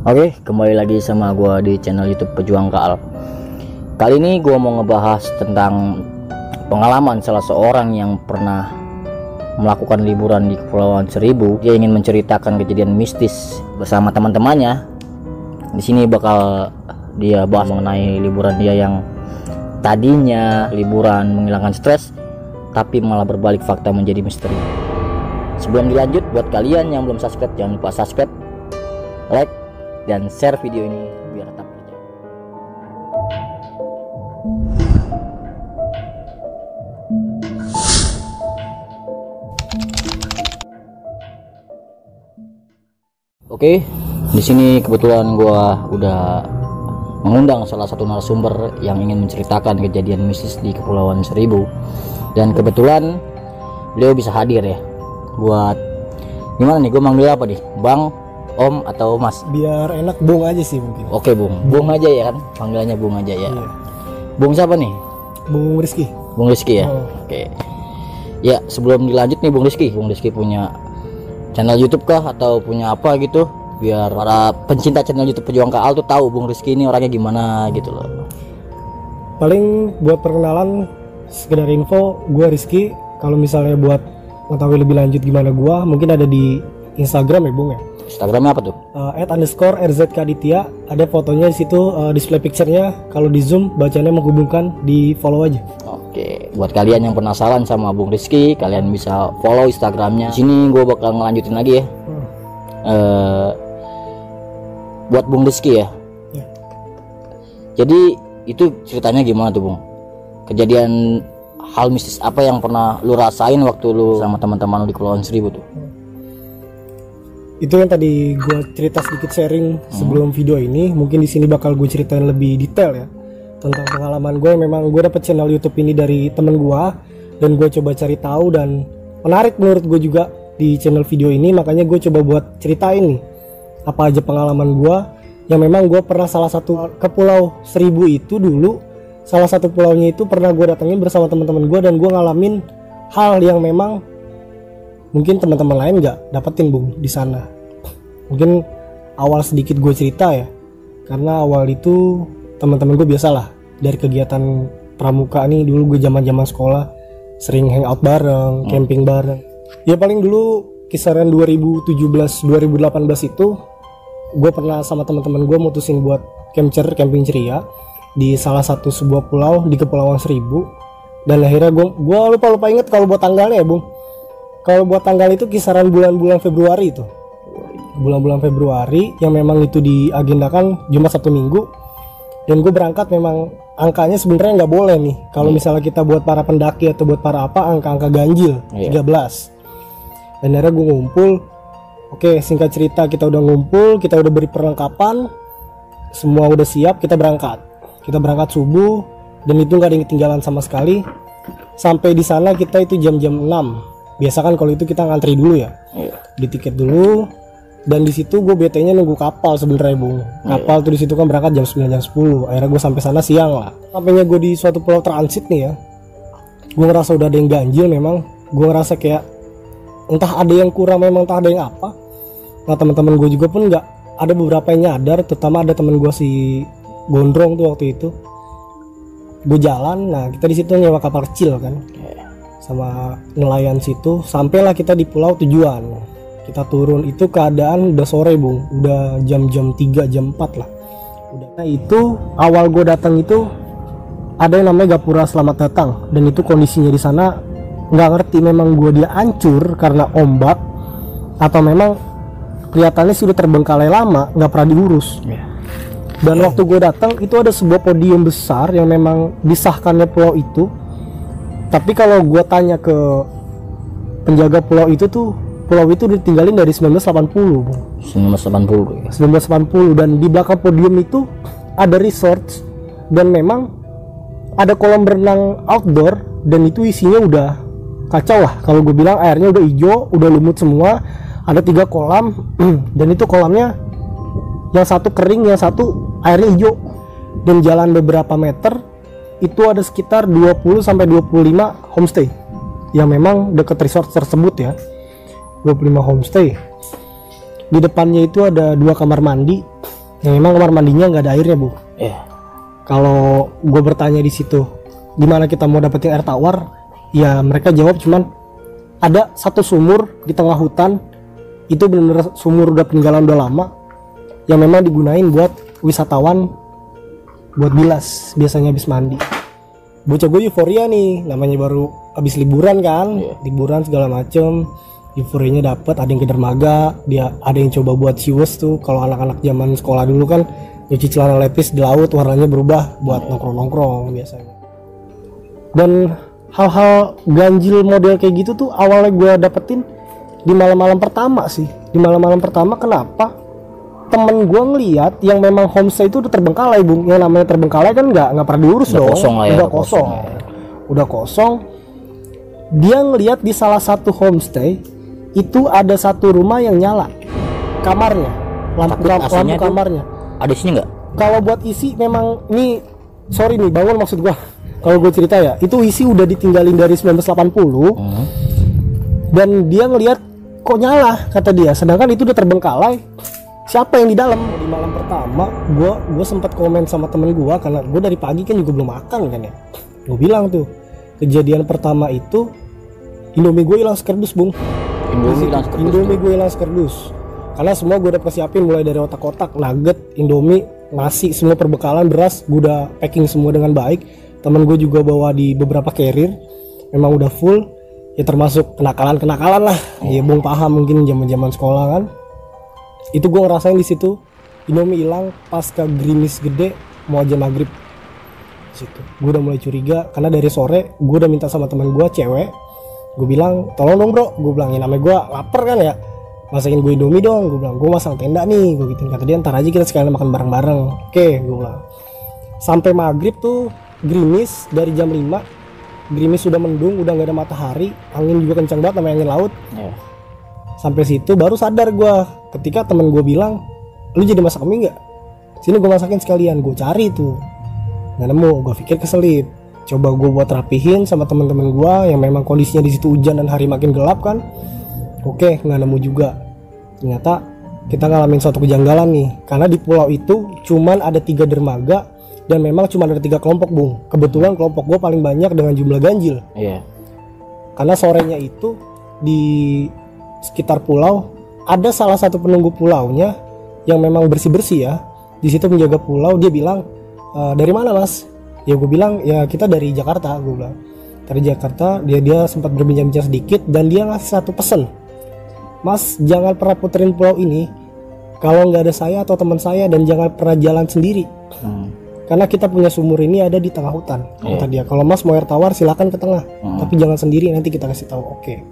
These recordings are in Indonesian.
Oke, kembali lagi sama gua di channel YouTube Pejuang Kaal. Kali ini gua mau ngebahas tentang pengalaman salah seorang yang pernah melakukan liburan di Kepulauan Seribu. Dia ingin menceritakan kejadian mistis bersama teman-temannya. Di sini bakal dia bahas mengenai liburan dia yang tadinya liburan menghilangkan stres, tapi malah berbalik fakta menjadi misteri. Sebelum dilanjut, buat kalian yang belum subscribe, jangan lupa subscribe, like, dan share video ini biar tetap percaya. Oke, di sini kebetulan gua udah mengundang salah satu narasumber yang ingin menceritakan kejadian mistis di Kepulauan Seribu, dan kebetulan beliau bisa hadir ya. Buat gimana nih, gue manggil apa nih, Bang, Om, atau Mas? Biar enak Bung aja sih mungkin. Oke, Bung aja ya kan, panggilannya Bung aja ya. Iya. Bung siapa nih? Bung Rizky. Bung Rizky ya. Oh. Oke. Ya, sebelum dilanjut nih Bung Rizky punya channel YouTube kah atau punya apa gitu, biar para pencinta channel YouTube Pejuang Kaal tuh tahu Bung Rizky ini orangnya gimana gitu loh. Paling buat perkenalan, sekedar info, gue Rizky. Kalau misalnya buat mengetahui lebih lanjut gimana gue, mungkin ada di Instagram ya Bung ya. Instagramnya apa tuh? @_RZKaditya. Ada fotonya di situ, display picture-nya. Kalau di zoom bacanya menghubungkan, di follow aja. Oke, buat kalian yang penasaran sama Bung Rizky, kalian bisa follow Instagramnya. Di sini gue bakal ngelanjutin lagi ya. Buat Bung Rizky ya. Ya. Jadi itu ceritanya gimana tuh Bung? Kejadian hal mistis apa yang pernah lu rasain waktu lu sama teman-teman lu di Kepulauan Seribu tuh? Itu yang tadi gue cerita sedikit sharing sebelum video ini. Mungkin di sini bakal gue ceritain lebih detail ya tentang pengalaman gue. Memang gue dapet channel YouTube ini dari temen gue, dan gue coba cari tahu, dan menarik menurut gue juga di channel video ini. Makanya gue coba buat ceritain nih apa aja pengalaman gue yang memang gue pernah salah satu ke Pulau Seribu itu dulu. Salah satu pulaunya itu pernah gue datengin bersama teman-teman gue, dan gue ngalamin hal yang memang mungkin teman-teman lain nggak dapetin Bung di sana. Mungkin awal sedikit gue cerita ya, karena awal itu teman-teman gue biasalah dari kegiatan pramuka nih. Dulu gue zaman sekolah sering hangout bareng, camping bareng. Ya paling dulu kisaran 2017-2018 itu gue pernah sama teman-teman gue mutusin buat camping ceria di salah satu sebuah pulau di Kepulauan Seribu. Dan akhirnya gue lupa inget kalau buat tanggalnya ya Bung. Kalau buat tanggal itu kisaran bulan-bulan Februari itu, bulan-bulan Februari yang memang itu diagendakan Jumat Sabtu Minggu. Dan gue berangkat, memang angkanya sebenarnya nggak boleh nih kalau misalnya kita buat para pendaki atau buat para apa, angka-angka ganjil 13. Dan akhirnya gue ngumpul. Oke, singkat cerita, kita udah ngumpul, kita udah beri perlengkapan, semua udah siap, kita berangkat subuh, dan itu nggak ada yang ketinggalan sama sekali. Sampai di sana kita itu jam 6. Biasa kan kalau itu kita ngantri dulu ya, di tiket dulu. Dan di situ gue BT-nya nunggu kapal sebenarnya Bung. Kapal tuh di situ kan berangkat jam 9 jam 10. Akhirnya gue sampai sana siang lah. Sampainya gue di suatu pulau transit nih ya, gue ngerasa udah ada yang ganjil. Memang gue ngerasa kayak entah ada yang kurang, memang entah ada yang apa. Nah teman-teman gue juga pun nggak, ada beberapa yang nyadar, terutama ada temen gue si Gondrong tuh waktu itu. Gue jalan, nah kita di situ nyewa kapal kecil kan, sama nelayan situ. Sampailah kita di pulau tujuan. Kita turun itu keadaan udah sore Bung, udah jam 3 jam 4 lah udah. Nah itu awal gue datang itu ada yang namanya Gapura Selamat Datang, dan itu kondisinya di sana nggak ngerti memang gue dia hancur karena ombak atau memang kelihatannya sudah terbengkalai lama, nggak pernah diurus. Dan waktu gue datang itu ada sebuah podium besar yang memang disahkannya pulau itu. Tapi kalau gue tanya ke penjaga pulau itu tuh, pulau itu ditinggalin dari 1980 Bung. 1980 ya? 1980. Dan di belakang podium itu ada resort, dan memang ada kolam berenang outdoor, dan itu isinya udah kacau lah. Kalau gue bilang airnya udah hijau, udah lumut semua. Ada 3 kolam, dan itu kolamnya yang satu kering, yang satu airnya hijau. Dan jalan beberapa meter itu ada sekitar 20-25 homestay yang memang dekat resort tersebut ya. 25 homestay. Di depannya itu ada 2 kamar mandi, yang memang kamar mandinya nggak ada airnya bu. Iya. Kalau gue bertanya di situ gimana kita mau dapetin air tawar, ya mereka jawab cuman ada satu sumur di tengah hutan, itu bener-bener sumur udah peninggalan udah lama yang memang digunain buat wisatawan buat bilas biasanya habis mandi. Bocah gue euforia nih, namanya baru habis liburan kan, liburan segala macem, euforianya dapet. Ada yang ke dermaga, dia ada yang coba buat siwes tuh. Kalau anak-anak zaman sekolah dulu kan nyuci celana lepis di laut, warnanya berubah buat nongkrong-nongkrong biasanya. Dan hal-hal ganjil model kayak gitu tuh awalnya gue dapetin di malam-malam pertama sih. Di malam-malam pertama kenapa? Temen gue ngeliat yang memang homestay itu udah terbengkalai bung. Yang namanya terbengkalai kan nggak pernah diurus Udah dong. kosong lah ya, udah kosong. Udah kosong. Dia ngeliat di salah satu homestay itu ada satu rumah yang nyala kamarnya, lampu kamarnya. Ada isinya nggak? Kalau buat isi memang nih, sorry nih bangun maksud gua. Kalau gue cerita ya, itu isi udah ditinggalin dari 1980. Dan dia ngelihat kok nyala kata dia, sedangkan itu udah terbengkalai. Siapa yang di dalam? Di malam pertama, gue sempat komen sama temen gue karena gue dari pagi kan juga belum makan kan ya. Gue bilang tuh, kejadian pertama itu Indomie gue hilang sekerdus bung. Indomie gue hilang sekerdus. Karena semua gue udah persiapin mulai dari otak-otak, nugget, Indomie, nasi, semua perbekalan, beras, gue udah packing semua dengan baik. Temen gue juga bawa di beberapa carrier, memang udah full. Ya termasuk kenakalan lah. Ya bung paham mungkin zaman sekolah kan. Itu gue ngerasain di situ Indomie hilang pasca gerimis gede mau aja maghrib. Situ gue udah mulai curiga karena dari sore gue udah minta sama teman gue cewek. Gue bilang tolong dong bro, gue bilang namanya gue lapar kan ya, masakin gue Indomie dong. Gue bilang gue masang tenda nih, gue gituin. Kata dia ntar aja kita sekalian makan bareng-bareng. Oke, gue bilang. Sampai maghrib tuh gerimis dari jam 5. Gerimis sudah mendung, udah nggak ada matahari, angin juga kencang banget namanya angin laut. Sampai situ baru sadar gue ketika temen gue bilang, lu jadi masak mie nggak? Sini gue masakin sekalian. Gue cari tuh nggak nemu, gue pikir keselip. Coba gue buat rapihin sama teman-teman gue yang memang kondisinya di situ hujan dan hari makin gelap kan. Oke, nggak nemu juga. Ternyata kita ngalamin suatu kejanggalan nih, karena di pulau itu cuman ada 3 dermaga dan memang cuma ada 3 kelompok bung. Kebetulan kelompok gue paling banyak dengan jumlah ganjil. Karena sorenya itu di sekitar pulau ada salah satu penunggu pulaunya yang memang bersih-bersih ya. Di situ menjaga pulau. Dia bilang, dari mana mas? Ya gue bilang ya kita dari Jakarta. Gue bilang dari Jakarta. Dia sempat berbincang-bincang sedikit dan dia ngasih satu pesan, mas jangan pernah puterin pulau ini kalau nggak ada saya atau teman saya, dan jangan pernah jalan sendiri. Karena kita punya sumur ini ada di tengah hutan. Kata dia, kalau mas mau air tawar silakan ke tengah, tapi jangan sendiri, nanti kita kasih tahu. Oke.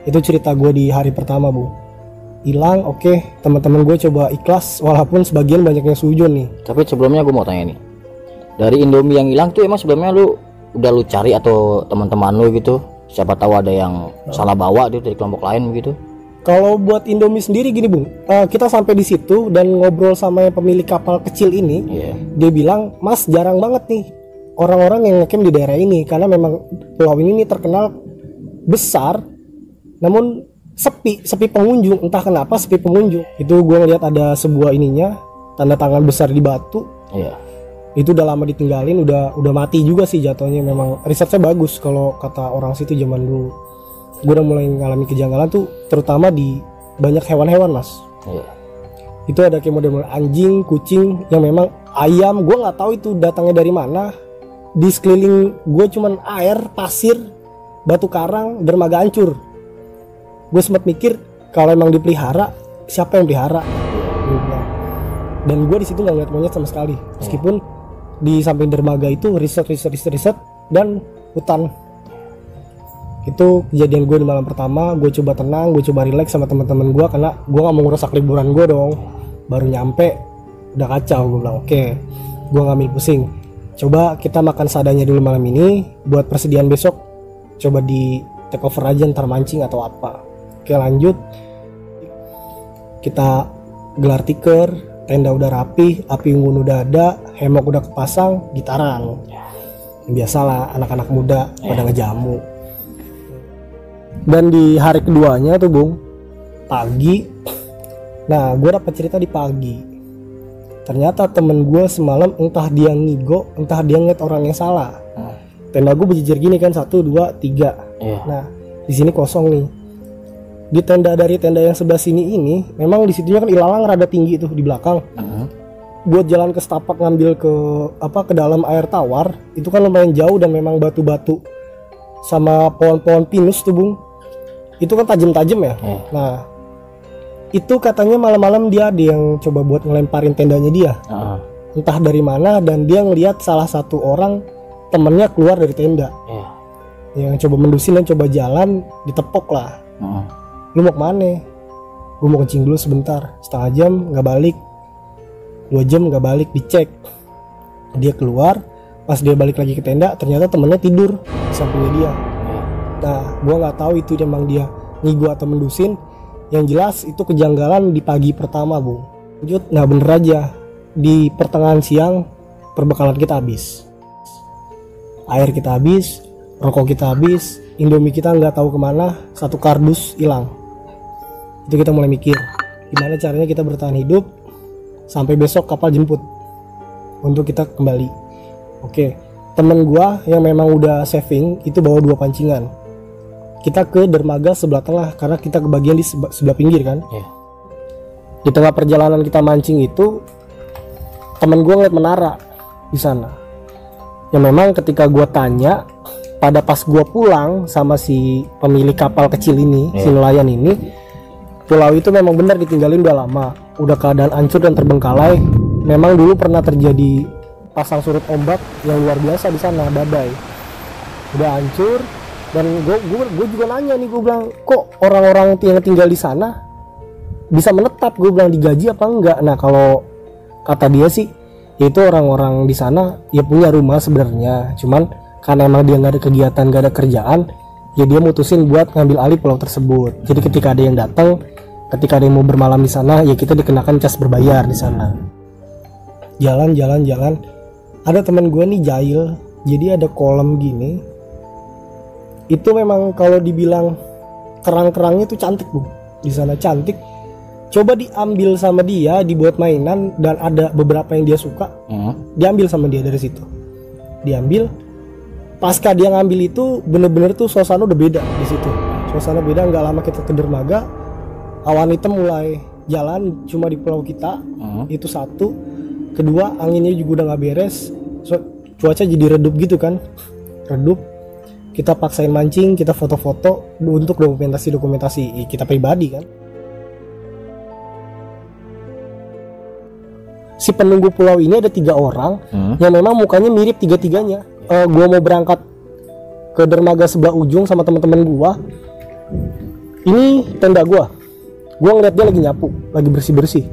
Itu cerita gue di hari pertama bu. Hilang, oke. Teman-teman gue coba ikhlas walaupun sebagian banyak yang sujud nih. Tapi sebelumnya gue mau tanya nih, dari Indomie yang hilang tuh emang sebelumnya lu cari atau teman-teman lu gitu? Siapa tahu ada yang salah bawa gitu dari kelompok lain begitu? Kalau buat Indomie sendiri gini bung, kita sampai di situ dan ngobrol sama yang pemilik kapal kecil ini. Dia bilang, mas jarang banget nih orang-orang yang ngecamp di daerah ini, karena memang pulau ini nih terkenal besar, namun sepi pengunjung. Entah kenapa sepi pengunjung. Itu gue ngeliat ada sebuah ininya, tanda tangan besar di batu. Itu udah lama ditinggalin, udah mati juga sih jatuhnya. Memang risetnya bagus kalau kata orang situ zaman dulu. Gue udah mulai ngalami kejanggalan tuh, terutama di banyak hewan-hewan mas. Itu ada kayak model anjing, kucing, yang memang ayam. Gue nggak tahu itu datangnya dari mana. Di sekeliling gue cuman air, pasir, batu karang, dermaga hancur. Gue sempat mikir kalau emang dipelihara, siapa yang pelihara? Dan gue di situ nggak ngeliat monyet sama sekali, meskipun di samping dermaga itu riset dan hutan. Itu kejadian gue di malam pertama. Gue coba tenang, gue coba relax sama teman-teman gue, karena gue nggak mau ngerusak liburan gue dong. Baru nyampe udah kacau. Gue bilang oke, gue ngambil pusing. Coba kita makan seadanya dulu malam ini, buat persediaan besok coba di take over aja, ntar mancing atau apa. Oke lanjut, kita gelar tikar, tenda udah rapi, api unggun udah ada, hemok udah kepasang, gitaran. Biasalah anak-anak muda pada ngejamu. Dan di hari keduanya tuh bung, pagi. Nah gue dapet cerita di pagi. Ternyata temen gue semalam entah dia ngigo, entah dia ngeliat orang yang salah. Tenda gue berjejer gini kan, 1, 2, 3. Nah di sini kosong nih. Di tenda dari tenda yang sebelah sini ini, memang di situnya kan ilalang rada tinggi tuh di belakang. Buat jalan ke setapak ngambil ke dalam air tawar itu kan lumayan jauh dan memang batu-batu sama pohon-pohon pinus tuh Bung. Itu kan tajam-tajam ya. Nah itu katanya malam-malam dia ada yang coba buat ngelemparin tendanya dia. Entah dari mana, dan dia ngelihat salah satu orang temennya keluar dari tenda. Yang coba mendusin dan coba jalan, ditepok lah. Lu mau kemana? Gue mau kencing dulu sebentar. Setengah jam nggak balik, 2 jam nggak balik, dicek. Dia keluar, pas dia balik lagi ke tenda ternyata temennya tidur di sampingnya dia. Nah gue nggak tahu itu emang dia ngigo atau mendusin. Yang jelas itu kejanggalan di pagi pertama Bung. Lanjut, nah bener aja di pertengahan siang perbekalan kita habis, air kita habis, rokok kita habis, Indomie kita nggak tahu kemana, 1 kardus hilang. Itu kita mulai mikir gimana caranya kita bertahan hidup sampai besok kapal jemput untuk kita kembali. Oke, temen gua yang memang udah saving itu bawa 2 pancingan. Kita ke dermaga sebelah tengah karena kita kebagian di sebelah pinggir kan. Di tengah perjalanan kita mancing itu temen gue ngeliat menara di sana. Yang memang ketika gue tanya pada pas gue pulang sama si pemilik kapal kecil ini, si nelayan ini, pulau itu memang benar ditinggalin udah lama, udah keadaan hancur dan terbengkalai. Memang dulu pernah terjadi pasang surut ombak yang luar biasa di sana, badai. Udah hancur. Dan gue juga nanya nih, gue bilang kok orang-orang yang tinggal di sana bisa menetap, gue bilang digaji apa enggak. Nah kalau kata dia sih itu orang-orang di sana ya punya rumah sebenarnya, cuman karena emang dia nggak ada kegiatan, nggak ada kerjaan, ya dia mutusin buat ngambil alih pulau tersebut. Jadi ketika ada yang datang, ketika ada yang mau bermalam di sana, ya kita dikenakan cas berbayar di sana. Jalan ada teman gue nih jahil, jadi ada kolam gini. Itu memang kalau dibilang kerang-kerangnya tuh cantik Bu, di sana cantik. Coba diambil sama dia, dibuat mainan, dan ada beberapa yang dia suka, diambil sama dia dari situ. Diambil, pasca dia ngambil itu bener-bener tuh suasana udah beda di situ. Suasana beda, nggak lama kita ke dermaga, awan hitam mulai jalan cuma di pulau kita. Itu 1, 2 anginnya juga udah nggak beres, cuaca jadi redup gitu kan, redup. Kita paksain mancing, kita foto-foto untuk dokumentasi kita pribadi kan. Si penunggu pulau ini ada 3 orang yang memang mukanya mirip tiga-tiganya. Gua mau berangkat ke dermaga sebelah ujung sama teman-teman gua. Ini tenda gua ngeliat dia lagi nyapu, lagi bersih-bersih.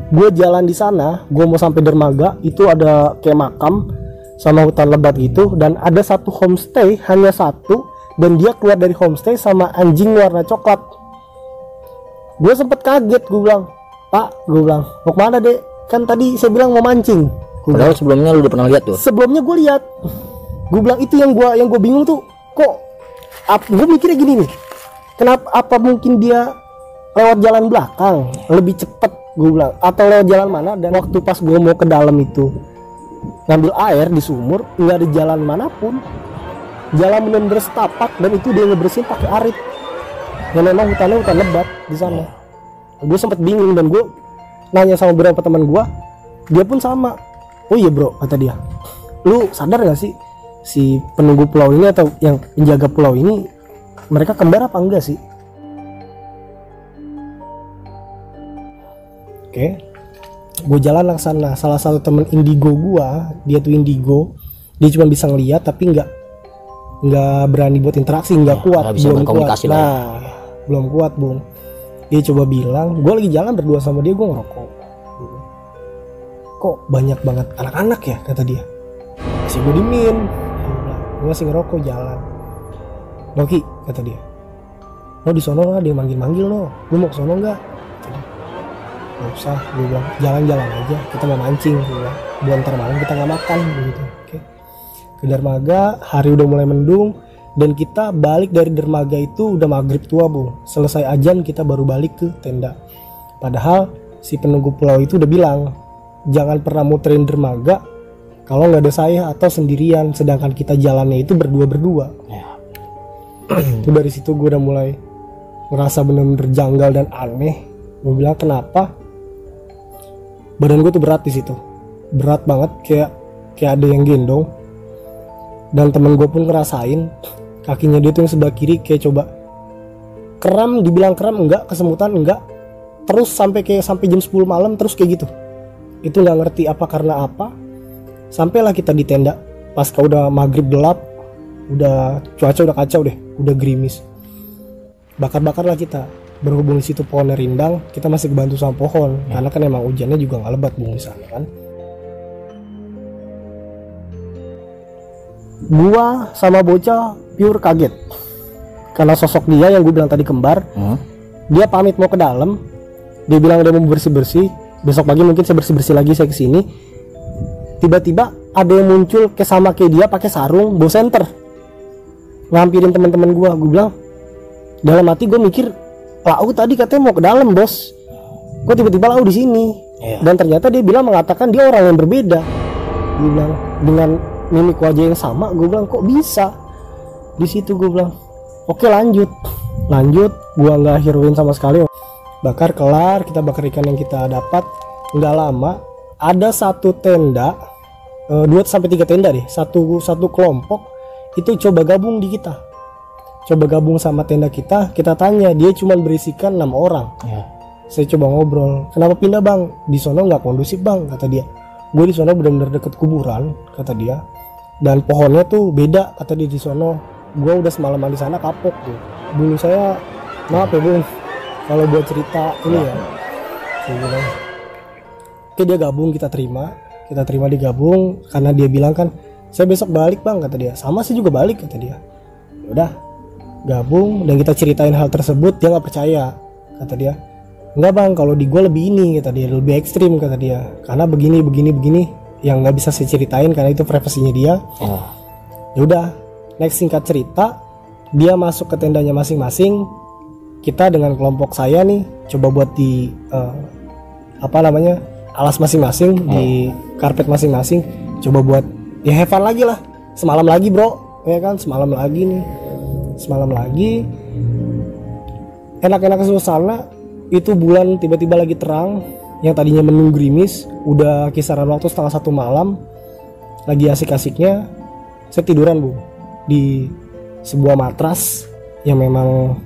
Gua jalan di sana, gua mau sampai dermaga, itu ada kayak makam sama hutan lebat gitu, dan ada 1 homestay, hanya 1, dan dia keluar dari homestay sama anjing warna coklat. Gue sempet kaget, gue bilang, Pak, gue bilang, mau kemana dek? Kan tadi saya bilang mau mancing. Padahal sebelumnya lu udah pernah lihat tuh. Sebelumnya gue lihat, gue bilang itu yang gue bingung tuh, kok? Gue mikirnya gini nih, kenapa? Apa mungkin dia lewat jalan belakang lebih cepet, gue bilang, atau lewat jalan mana? Dan waktu pas gue mau ke dalam itu ngambil air di sumur, nggak ada jalan manapun, jalan bener-bener setapak, dan itu dia ngebersihin pakai arit. Dan memang hutannya hutan lebat di sana. Gue sempet bingung dan gue nanya sama beberapa teman gue, dia pun sama. Oh iya bro, kata dia, lu sadar nggak sih si penunggu pulau ini atau yang menjaga pulau ini, mereka kembar apa enggak sih? Oke. Gue jalan ke sana, salah satu temen indigo gua, dia tuh indigo, dia cuma bisa ngeliat tapi nggak berani buat interaksi, nggak kuat, belum kuat. Nah, belum kuat Bung. Dia coba bilang, gue lagi jalan berdua sama dia, gue ngerokok. Kok banyak banget anak-anak ya, kata dia. Masih gue dimin, gue masih ngerokok jalan. Loki, kata dia, lo di sono nggak? Dia manggil-manggil lo, lu mau ke sono nggak? Gak usah, gue bilang jalan-jalan aja, kita mau mancing, gue bilang, buat ntar malam kita nggak makan gitu. Oke. Ke dermaga, hari udah mulai mendung, dan kita balik dari dermaga itu udah maghrib tua Bung. Selesai ajan kita baru balik ke tenda. Padahal si penunggu pulau itu udah bilang, jangan pernah muterin dermaga kalau nggak ada saya atau sendirian, sedangkan kita jalannya itu berdua. Itu dari situ gue udah mulai ngerasa bener-bener janggal dan aneh. Gue bilang kenapa badan gue tuh berat di situ, berat banget, kayak ada yang gendong. Dan temen gue pun ngerasain kakinya dia tuh yang sebelah kiri kayak coba kram, dibilang kram enggak, kesemutan enggak, terus sampai jam 10 malam terus kayak gitu. Itu nggak ngerti apa karena apa. Sampailah kita di tenda pasca udah maghrib gelap, udah cuaca udah kacau deh, udah gerimis. Bakar-bakar lah kita. Berhubung di situ pohonnya rindang, kita masih kebantu sama pohon karena kan emang hujannya juga nggak lebat di sana kan. Gua sama bocah pure kaget karena sosok dia yang gue bilang tadi kembar. Dia pamit mau ke dalam, dia bilang dia mau bersih-bersih, besok pagi mungkin saya bersih-bersih lagi, saya kesini. Tiba-tiba ada yang muncul sama kayak dia pakai sarung, bawa senter, ngampirin teman-teman gue bilang, dalam hati gue mikir, Lau tadi katanya mau ke dalam bos, kok tiba-tiba Lau di sini? Dan ternyata dia bilang mengatakan dia orang yang berbeda. Gue bilang dengan mimik wajah yang sama, gue bilang kok bisa? Di situ gue bilang, oke lanjut, gue nggak heroin sama sekali. Bakar kelar, kita bakar ikan yang kita dapat. Nggak lama, ada satu tenda, 2-3 tenda deh, satu kelompok itu coba gabung di kita. Coba gabung sama tenda kita tanya, dia cuma berisikan 6 orang. Saya coba ngobrol, kenapa pindah bang? Di sono nggak kondusif bang, kata dia. Gue di sono benar-benar deket kuburan, kata dia. Dan pohonnya tuh beda, kata dia di sono. Gue udah semalaman di sana kapok tuh. Dulu saya, maaf ya bung, kalau buat cerita ini ya. Saya bilang, oke dia gabung, kita terima digabung karena dia bilang kan, saya besok balik bang, kata dia. Sama sih juga balik, kata dia. Udah gabung dan kita ceritain hal tersebut, dia nggak percaya, kata dia. Enggak bang, kalau di gue lebih ini, kata dia, lebih ekstrim, kata dia, karena begini yang nggak bisa saya ceritain karena itu privasinya dia. Ya udah, next singkat cerita, dia masuk ke tendanya masing-masing. Kita dengan kelompok saya nih coba buat di alas masing-masing, di karpet masing-masing, coba buat ya have fun lagi lah, semalam lagi bro, ya kan, semalam lagi enak-enak suasana. Itu bulan tiba-tiba lagi terang, yang tadinya mendung gerimis, udah kisaran waktu 1:30 malam, lagi asik-asiknya saya tiduran bu di sebuah matras yang memang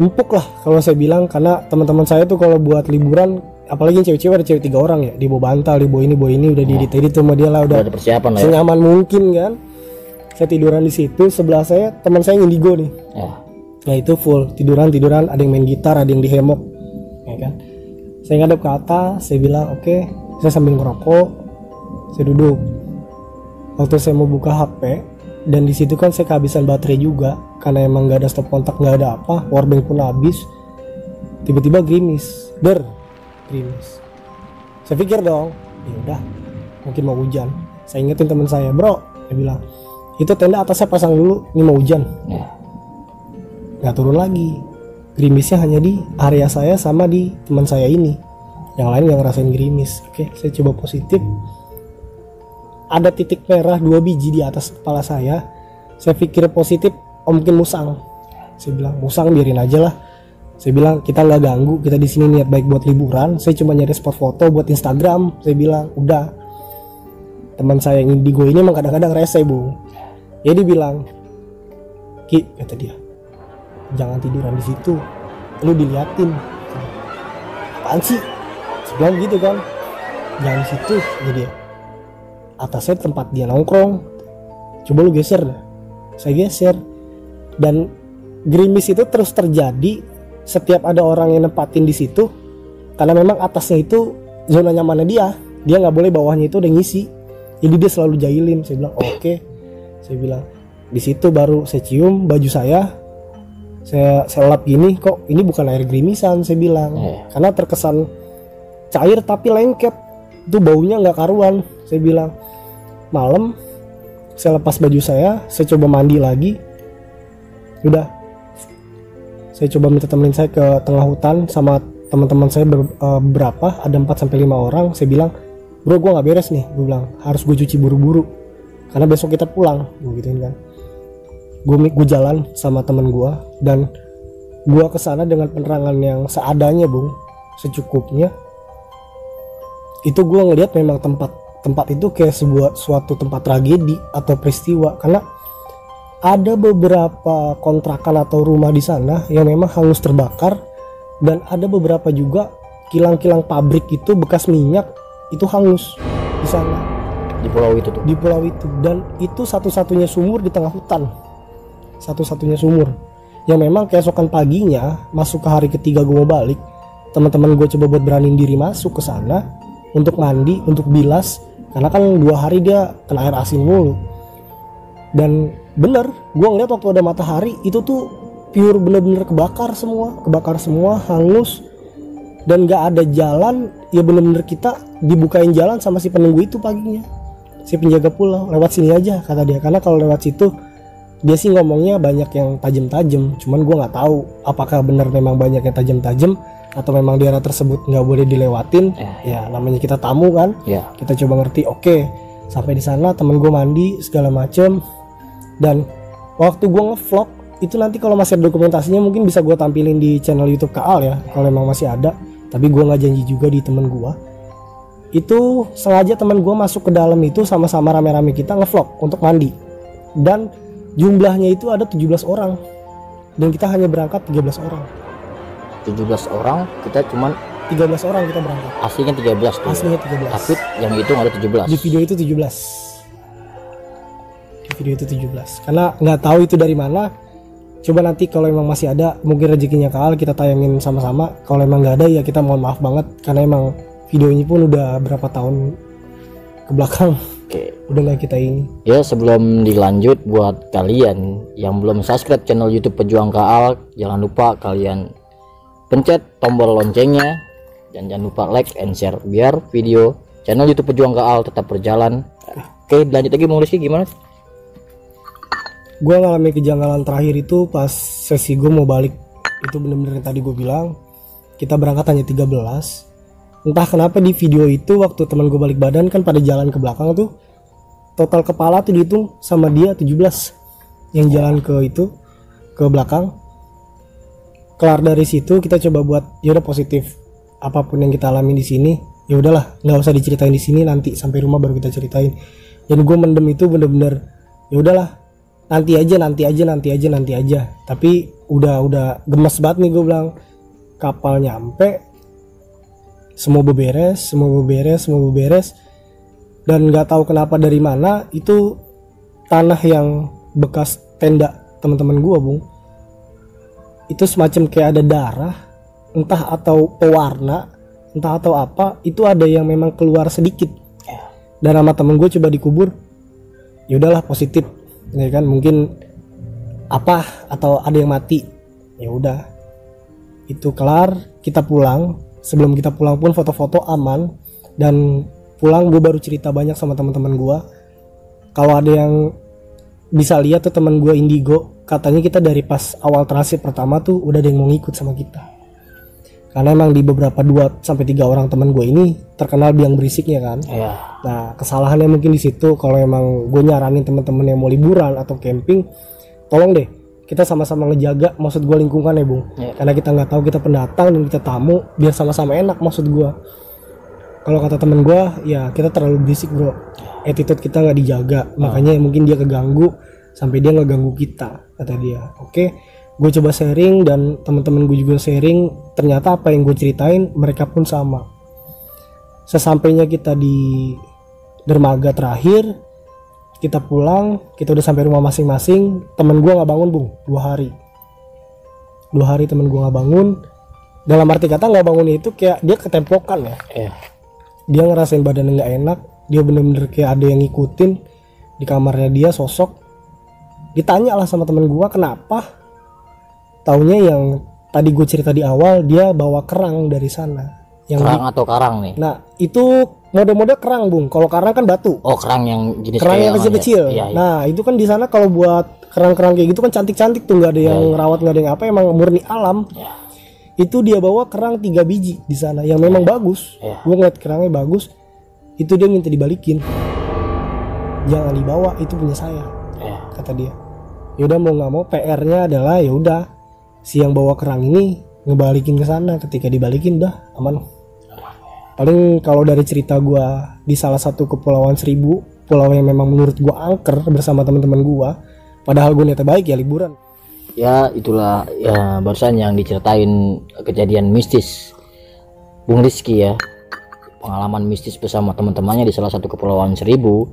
empuk lah kalau saya bilang, karena teman-teman saya tuh kalau buat liburan, apalagi yang cewek-cewek, ada cewek 3 orang ya, dia bawa bantal, dia bawa ini udah diedit sama dia lah, udah ada persiapan lah ya, senyaman mungkin kan. Saya tiduran di situ, sebelah saya teman saya yang indigo nih. Nah itu full tiduran, ada yang main gitar, ada yang di hemok, ya kan. Saya ngadep ke atas, saya bilang oke. Saya sambil ngerokok, saya duduk. Waktu saya mau buka HP, dan di situ kan saya kehabisan baterai juga, karena emang nggak ada stop kontak, nggak ada apa, powerbank pun habis. Tiba-tiba gerimis. Saya pikir dong, ya udah, mungkin mau hujan. Saya ingetin teman saya, bro, dia bilang, itu tenda atasnya pasang dulu, ini mau hujan. Nggak turun lagi. Gerimisnya hanya di area saya sama di teman saya ini. Yang lain nggak ngerasain gerimis. Oke, saya coba positif. Ada titik merah 2 biji di atas kepala saya. Saya pikir positif, mungkin musang. Saya bilang musang biarin aja lah. Saya bilang kita nggak ganggu, kita di sini niat baik buat liburan. Saya cuma nyari spot foto buat Instagram. Saya bilang udah. Teman saya yang indigo ini emang kadang-kadang rese bu. Ya dia bilang, Ki, kata dia, jangan tiduran di situ, lu diliatin. Apaan sih? Sebelum gitu kan, jangan di situ. Jadi atasnya tempat dia nongkrong, coba lu geser dah. Saya geser, dan gerimis itu terus terjadi setiap ada orang yang nempatin di situ, karena memang atasnya itu zona nyamannya dia nggak boleh, bawahnya itu udah ngisi, jadi dia selalu jahilin. Saya bilang oke. Saya bilang di situ baru saya cium baju saya lap gini, kok ini bukan air gerimisan, saya bilang, karena terkesan cair tapi lengket, itu baunya nggak karuan. Saya bilang malam saya lepas baju saya coba mandi lagi, udah saya coba minta temenin saya ke tengah hutan sama teman-teman saya berapa, ada 4 sampai 5 orang. Saya bilang, bro gue nggak beres nih, gue bilang harus gue cuci buru-buru karena besok kita pulang, gue gituin kan. Gue jalan sama temen gue dan gue kesana dengan penerangan yang seadanya bung, secukupnya. Itu gue ngeliat memang tempat itu kayak suatu tempat tragedi atau peristiwa, karena ada beberapa kontrakan atau rumah di sana yang memang hangus terbakar, dan ada beberapa juga kilang-kilang pabrik itu bekas minyak itu hangus di sana, di pulau itu tuh. di pulau itu. Dan itu satu-satunya sumur di tengah hutan, satu-satunya sumur yang memang keesokan paginya masuk ke hari ketiga gue mau balik, teman-teman gue coba buat beraniin diri masuk ke sana untuk mandi, untuk bilas, karena kan 2 hari dia kena air asin mulu. Dan bener, gue ngeliat waktu ada matahari itu tuh pure bener-bener kebakar semua, hangus, dan gak ada jalan. Ya bener-bener kita dibukain jalan sama si penunggu itu paginya, si penjaga pulau, lewat sini aja kata dia, karena kalau lewat situ dia sih ngomongnya banyak yang tajam-tajam. Cuman gue nggak tahu apakah benar memang banyak yang tajam-tajam atau memang daerah tersebut nggak boleh dilewatin. Ya namanya kita tamu kan, kita coba ngerti. Oke, sampai di sana temen gue mandi segala macem, dan waktu gue ngevlog itu nanti kalau masih ada dokumentasinya mungkin bisa gue tampilin di channel YouTube Kaal ya, kalau memang masih ada. Tapi gue nggak janji juga di temen gue. Itu sengaja temen gue masuk ke dalam itu sama-sama rame-rame kita ngevlog untuk mandi, dan jumlahnya itu ada 17 orang dan kita hanya berangkat 13 orang. 17 orang, kita cuman 13 orang kita berangkat. Aslinya 13 tuh. Aslinya 13. Tapi yang itu ada 17. Di video itu 17. Di video itu 17. Karena nggak tahu itu dari mana. Coba nanti kalau emang masih ada, mungkin rezekinya Kaal kita tayangin sama-sama. Kalau emang nggak ada ya kita mohon maaf banget, karena emang videonya pun udah berapa tahun ke belakang. Oke. Udah nggak kita ini. Ya sebelum dilanjut, buat kalian yang belum subscribe channel YouTube Pejuang Kaal, jangan lupa kalian pencet tombol loncengnya dan jangan lupa like and share biar video channel YouTube Pejuang Kaal tetap berjalan. Oke, lanjut lagi Bang Rizky, gimana? Gue ngalami kejanggalan terakhir itu pas sesi gue mau balik. Itu bener-bener yang tadi gue bilang, kita berangkat hanya 13. Entah kenapa di video itu waktu teman gue balik badan kan pada jalan ke belakang tuh, total kepala tuh dihitung sama dia 17 yang jalan ke itu, ke belakang. Kelar dari situ kita coba buat ya udah positif, apapun yang kita alami di sini ya udahlah nggak usah diceritain di sini, nanti sampai rumah baru kita ceritain. Dan gue mendem itu bener-bener ya udahlah nanti aja. Tapi udah gemes banget nih, gue bilang kapal nyampe semua beberes, dan nggak tahu kenapa dari mana itu tanah yang bekas tenda teman-teman gue bung, itu semacam kayak ada darah, entah atau pewarna, entah atau apa, itu ada yang memang keluar sedikit. Dan sama temen gue coba dikubur, ya udahlah positif, ya kan, mungkin apa atau ada yang mati. Ya udah, itu kelar, kita pulang. Sebelum kita pulang pun foto-foto aman, dan pulang gue baru cerita banyak sama teman-teman gue. Kalau ada yang bisa lihat tuh teman gue Indigo, katanya kita dari pas awal transit pertama tuh udah ada yang mau ngikut sama kita. Karena emang di beberapa 2 sampai 3 orang teman gue ini terkenal biang berisiknya kan. Nah, kesalahannya mungkin di situ. Kalau emang gue nyaranin teman-teman yang mau liburan atau camping, tolong deh kita sama-sama ngejaga, maksud gue lingkungan ya bung. Karena kita nggak tahu kita pendatang dan kita tamu, biar sama-sama enak maksud gue. Kalau kata temen gue, ya kita terlalu berisik bro, attitude kita nggak dijaga, makanya mungkin dia keganggu sampai dia ngeganggu kita, kata dia. Oke, gue coba sharing dan teman-teman gue juga sharing, ternyata apa yang gue ceritain mereka pun sama. Sesampainya kita di dermaga terakhir, kita pulang, kita udah sampai rumah masing-masing. Temen gue nggak bangun bung, 2 hari temen gue nggak bangun. Dalam arti kata nggak bangunnya itu kayak dia ketempokan ya. Dia ngerasain badannya nggak enak, dia bener-bener kayak ada yang ngikutin di kamarnya dia, sosok. Ditanya lah sama temen gue kenapa, taunya yang tadi gue cerita di awal, dia bawa kerang dari sana. Yang kerang atau karang nih? Nah itu mode-mode kerang bung. Kalau karang kan batu. Oh, kerang yang jenis kerang yang kecil-kecil. Iya. Nah itu kan di sana kalau buat kerang-kerang kayak gitu kan cantik-cantik tuh, nggak ada yang rawat, nggak ada yang apa, emang murni alam. itu dia bawa kerang 3 biji di sana yang memang bagus. Gue ngeliat kerangnya bagus, itu dia minta dibalikin. Jangan dibawa, itu punya saya, kata dia. Yaudah mau nggak mau PR-nya adalah ya udah si yang bawa kerang ini ngebalikin ke sana. Ketika dibalikin udah aman. Paling kalau dari cerita gue di salah satu kepulauan Seribu, pulau yang memang menurut gue angker bersama teman-teman gue, padahal gue niatnya baik ya liburan. Ya itulah ya barusan yang diceritain kejadian mistis Bung Rizky ya, pengalaman mistis bersama teman-temannya di salah satu kepulauan Seribu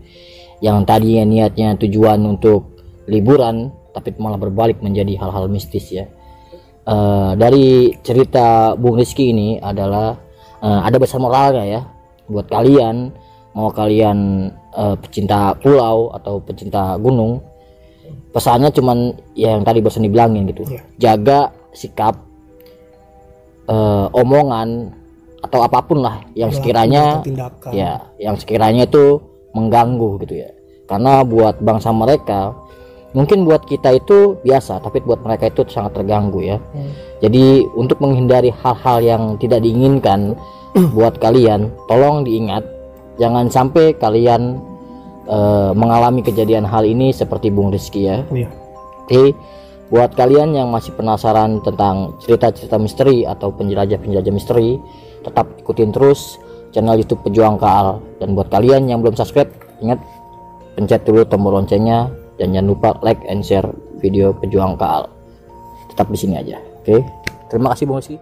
yang tadinya niatnya tujuan untuk liburan tapi malah berbalik menjadi hal-hal mistis ya. Dari cerita Bung Rizky ini adalah ada pesan moralnya ya buat kalian, mau kalian pecinta pulau atau pecinta gunung. Pesannya cuman ya yang tadi barusan dibilangin gitu, jaga sikap, omongan atau apapun lah yang sekiranya ya yang sekiranya itu mengganggu gitu ya. Karena buat bangsa mereka mungkin buat kita itu biasa, tapi buat mereka itu sangat terganggu ya. Jadi untuk menghindari hal-hal yang tidak diinginkan buat kalian, tolong diingat jangan sampai kalian mengalami kejadian hal ini seperti Bung Rizky ya. Oke, buat kalian yang masih penasaran tentang cerita-cerita misteri atau penjelajah-penjelajah misteri, tetap ikutin terus channel YouTube Pejuang Kaal. Dan buat kalian yang belum subscribe, ingat pencet dulu tombol loncengnya dan jangan lupa like and share video Pejuang Kaal. Tetap di sini aja. Oke, terima kasih Bung Rizky.